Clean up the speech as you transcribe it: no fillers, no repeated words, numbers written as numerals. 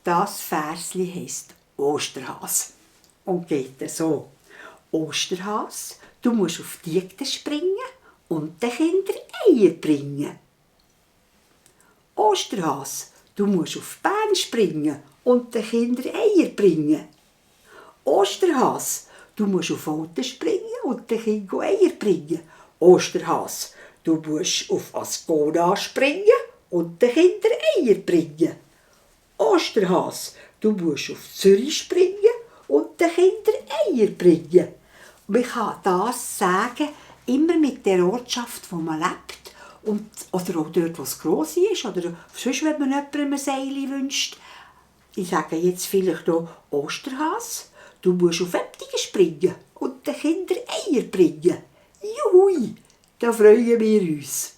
Das Versli heisst Osterhas und geht so. Osterhas, du musst auf die Diekte springen und den Kindern Eier bringen. Osterhas, du musst auf die Beine springen und den Kindern Eier bringen. Osterhas, du musst auf Auto springen und den Kindern Eier bringen. Osterhas, du musst auf Ascona springen und den Kindern Eier bringen. Osterhas, du musst auf Zürich springen und den Kindern Eier bringen. Man kann das sagen, immer mit der Ortschaft, wo man lebt. Oder auch dort, wo es gross ist. Oder sonst, wenn man jemandem ein Seil wünscht. Ich sage jetzt vielleicht noch Osterhas, du musst auf Äpfel springen und den Kindern Eier bringen. Juhui, da freuen wir uns.